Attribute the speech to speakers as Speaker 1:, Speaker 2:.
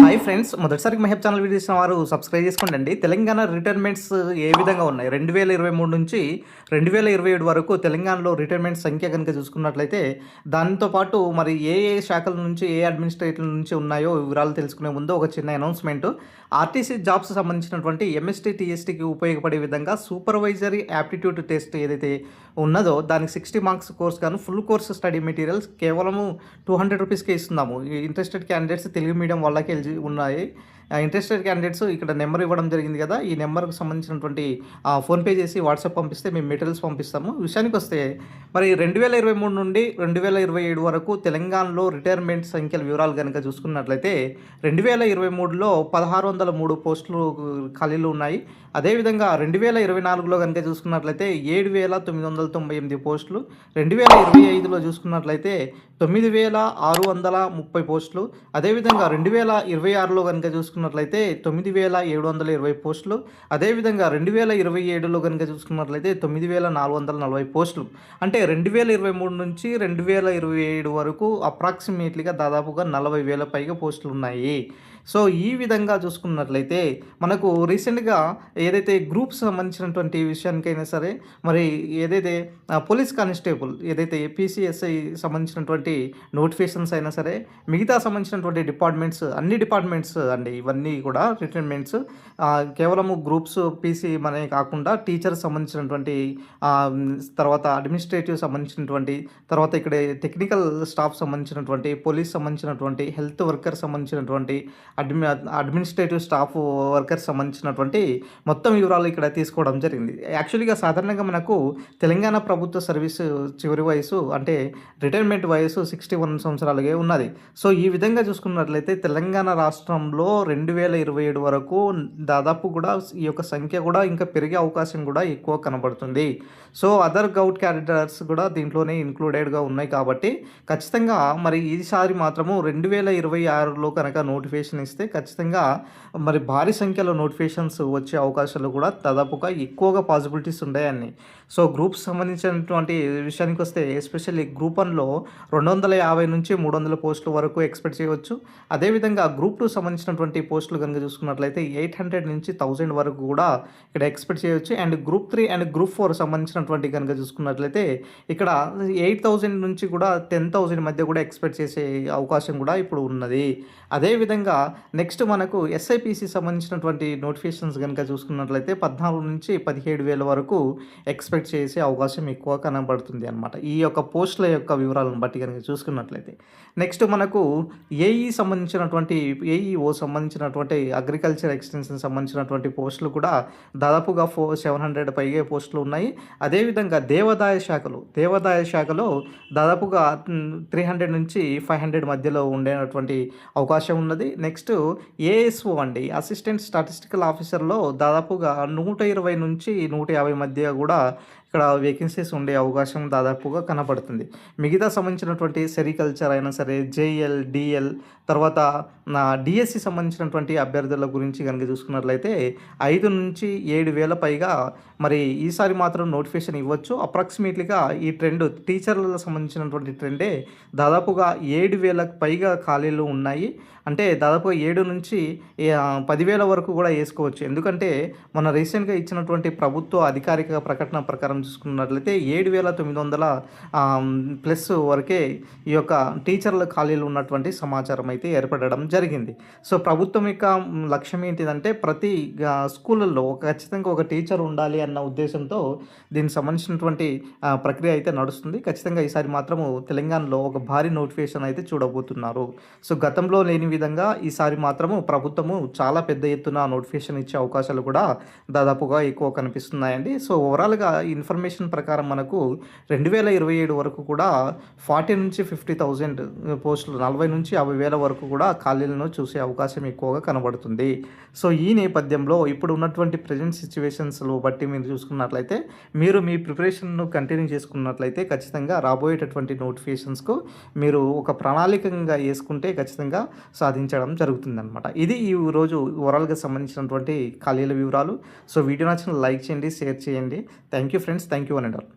Speaker 1: Hi friends, మొదటిసారికి మహబ్ channel video ఇచ్చిన వారు subscribe చేసుకోండి. తెలంగాణ రిటైర్మెంట్స్ ఏ విధంగా ఉన్నాయి 2023 నుంచి 2027 వరకు తెలంగాణలో రిటైర్మెంట్ సంఖ్య కనుక చూసుకున్నట్లయితే దాంతోపాటు మరి ఏ ఏ శాఖల నుంచి ఏ అడ్మినిస్ట్రేటివ్ నుంచి ఉన్నాయో వివరాలు తెలుసుకునే ముందు ఒక చిన్న అనౌన్స్మెంట్. ఆర్టీసీ జాబ్స్ సంబంధించినటువంటి ఎంఎస్టీ టీఎస్టీకి ఉపయోగపడే విధంగా సూపర్వైజరీ యాప్టిట్యూడ్ టెస్ట్ ఏదైతే ఉన్నదో దానికి 60 మార్క్స్ కోర్స్ గాను ఫుల్ కోర్స్ స్టడీ మెటీరియల్స్ కేవలము 200 రూపీస్కే ఇస్తున్నాము. ఇంట్రెస్టెడ్ క్యాండిడేట్స్ తెలుగు మీడియం వాళ్ళకి ఉన్నాయి. ఇంట్రెస్టెడ్ క్యాండిడేట్స్ ఇక్కడ నెంబర్ ఇవ్వడం జరిగింది కదా, ఈ నెంబర్కి సంబంధించినటువంటి ఫోన్పే చేసి వాట్సాప్ పంపిస్తే మేము మెటీరియల్స్ పంపిస్తాము. విషయానికి వస్తే మరి 2023 నుండి 2027 వరకు తెలంగాణలో రిటైర్మెంట్ సంఖ్యల వివరాలు కనుక చూసుకున్నట్లయితే 2023లో 1603 పోస్టులు ఖాళీలు ఉన్నాయి. అదేవిధంగా 2024లో కనుక చూసుకున్నట్లయితే 7998 పోస్టులు, 2025లో చూసుకున్నట్లయితే 9630 పోస్టులు, అదేవిధంగా 2026లో కనుక చూసుకున్నట్లయితే 9720 పోస్టులు, అదేవిధంగా 2027లో కనుక చూసుకున్నట్లయితే 9440 పోస్టులు. అంటే 2023 నుంచి 2027 వరకు అప్రాక్సిమేట్లీగా దాదాపుగా 40,000 పైగా పోస్టులు ఉన్నాయి. సో ఈ విధంగా చూసుకున్నట్లయితే మనకు రీసెంట్గా ఏదైతే గ్రూప్స్ సంబంధించినటువంటి విషయానికైనా సరే, మరి ఏదైతే పోలీస్ కానిస్టేబుల్ ఏదైతే ఏపీసీఎస్ఐ సంబంధించినటువంటి నోటిఫికేషన్స్ అయినా సరే, మిగతా సంబంధించినటువంటి డిపార్ట్మెంట్స్ అన్ని డిపార్ట్మెంట్స్ అండి ఇవన్నీ కూడా రిటైర్మెంట్స్ కేవలము గ్రూప్స్ పీసీ మనే కాకుండా టీచర్స్ సంబంధించినటువంటి తర్వాత అడ్మినిస్ట్రేటివ్ సంబంధించినటువంటి తర్వాత ఇక్కడ టెక్నికల్ స్టాఫ్ సంబంధించినటువంటి పోలీస్ సంబంధించినటువంటి హెల్త్ వర్కర్ సంబంధించినటువంటి అడ్మినిస్ట్రేటివ్ స్టాఫ్ వర్కర్స్ సంబంధించినటువంటి మొత్తం వివరాలు ఇక్కడ తీసుకోవడం జరిగింది. యాక్చువల్గా సాధారణంగా మనకు తెలంగాణ ప్రభుత్వ సర్వీసు చివరి వయసు అంటే రిటైర్మెంట్ వయసు 61 సంవత్సరాలుగా ఉన్నది. సో ఈ విధంగా చూసుకున్నట్లయితే తెలంగాణ రాష్ట్రంలో 2027 వరకు దాదాపు కూడా ఈ యొక్క సంఖ్య కూడా ఇంకా పెరిగే అవకాశం కూడా ఎక్కువ కనబడుతుంది. సో అదర్ గౌట్ క్యాడర్స్ కూడా దీంట్లోనే ఇంక్లూడెడ్గా ఉన్నాయి కాబట్టి ఖచ్చితంగా మరి ఈసారి మాత్రము 2026లో కనుక నోటిఫికేషన్ ఇస్తే ఖచ్చితంగా మరి భారీ సంఖ్యలో నోటిఫికేషన్స్ వచ్చే అవకాశాలు కూడా దాదాపుగా ఎక్కువగా పాసిబిలిటీస్ ఉన్నాయని. సో గ్రూప్స్ సంబంధించినటువంటి విషయానికి వస్తే ఎస్పెషల్లీ గ్రూప్ 1లో 250 నుంచి 300 పోస్టుల వరకు ఎక్స్పెక్ట్ చేయవచ్చు. అదేవిధంగా గ్రూప్ 2 సంబంధించినటువంటి పోస్టులు కనుక చూసుకున్నట్లయితే 800 నుంచి 1000 వరకు కూడా ఇక్కడ ఎక్స్పెక్ట్ చేయవచ్చు. అండ్ గ్రూప్ 3 అండ్ గ్రూప్ 4 సంబంధించినటువంటి కనుక చూసుకున్నట్లయితే ఇక్కడ 8000 నుంచి కూడా 10,000 మధ్య కూడా ఎక్స్పెక్ట్ చేసే అవకాశం కూడా ఇప్పుడు ఉన్నది. అదేవిధంగా నెక్స్ట్ మనకు ఎస్ఐపిసి సంబంధించినటువంటి నోటిఫికేషన్స్ కనుక చూసుకున్నట్లయితే 14 నుంచి 17,000 వరకు ఎక్స్పెక్ట్ చేసే అవకాశం ఎక్కువ కనబడుతుంది అనమాట, ఈ యొక్క పోస్టుల యొక్క వివరాలను బట్టి కనుక చూసుకున్నట్లయితే. నెక్స్ట్ మనకు ఏఈ సంబంధించినటువంటి ఏఈఓ సంబంధించినటువంటి అగ్రికల్చర్ ఎక్స్టెన్షన్ సంబంధించినటువంటి పోస్టులు కూడా దాదాపుగా 700 పైగా పోస్టులు ఉన్నాయి. అదేవిధంగా దేవాదాయ శాఖలో దాదాపుగా 300 నుంచి 500 మధ్యలో ఉండేటువంటి అవకాశం ఉన్నది. నెక్స్ట్ ఏఎస్ఓ అండి, అసిస్టెంట్ స్టాటిస్టికల్ ఆఫీసర్లో దాదాపుగా 120 నుంచి 150 మధ్య కూడా ఇక్కడ వేకెన్సీస్ ఉండే అవకాశం దాదాపుగా కనపడుతుంది. మిగతా సంబంధించినటువంటి సెరికల్చర్ అయినా సరే, జేఎల్, డిఎల్, తర్వాత డిఎస్సి సంబంధించినటువంటి అభ్యర్థుల గురించి కనుక చూసుకున్నట్లయితే 5 నుంచి 7,000 పైగా మరి ఈసారి మాత్రం నోటిఫికేషన్ ఇవ్వచ్చు. అప్రాక్సిమేట్లీగా ఈ ట్రెండ్ టీచర్లకు సంబంధించినటువంటి ట్రెండే దాదాపుగా 7,000 పైగా ఖాళీలు ఉన్నాయి. అంటే దాదాపుగా 7 నుంచి 10,000 వరకు కూడా వేసుకోవచ్చు. ఎందుకంటే మన రీసెంట్గా ఇచ్చినటువంటి ప్రభుత్వ అధికారిక ప్రకటన ప్రకారం చూసుకున్నట్లయితే 7,900 ప్లస్ వరకే ఈ యొక్క టీచర్ల ఖాళీలు ఉన్నటువంటి సమాచారం అయితే ఏర్పడడం జరిగింది. సో ప్రభుత్వం యొక్క లక్ష్యం ఏంటిదంటే ప్రతి స్కూళ్ళల్లో ఖచ్చితంగా ఒక టీచర్ ఉండాలి అన్న ఉద్దేశంతో దీనికి సంబంధించినటువంటి ప్రక్రియ అయితే నడుస్తుంది. ఖచ్చితంగా ఈసారి మాత్రము తెలంగాణలో ఒక భారీ నోటిఫికేషన్ అయితే చూడబోతున్నారు. సో గతంలో లేని విధంగా ఈసారి మాత్రము ప్రభుత్వము చాలా పెద్ద ఎత్తున నోటిఫికేషన్ ఇచ్చే అవకాశాలు కూడా దాదాపుగా ఎక్కువ కనిపిస్తున్నాయండి. సో ఓవరాల్గా ఇన్ఫర్మేషన్ ప్రకారం మనకు 2027 వరకు కూడా 40 నుంచి 50,000 పోస్టులు 40 నుంచి 50,000 వరకు కూడా ఖాళీలను చూసే అవకాశం ఎక్కువగా కనబడుతుంది. సో ఈ నేపథ్యంలో ఇప్పుడు ఉన్నటువంటి ప్రజెంట్ సిచ్యువేషన్స్లో బట్టి మీరు చూసుకున్నట్లయితే మీరు మీ ప్రిపరేషన్ను కంటిన్యూ చేసుకున్నట్లయితే ఖచ్చితంగా రాబోయేటటువంటి నోటిఫికేషన్స్కు మీరు ఒక ప్రణాళికంగా వేసుకుంటే ఖచ్చితంగా సాధించడం జరుగుతుందన్నమాట. ఇది ఈ రోజు ఓవరాల్గా సంబంధించినటువంటి ఖాళీల వివరాలు. సో వీడియో నచ్చిన లైక్ చేయండి, షేర్ చేయండి. Thank you friends, thank you one and all.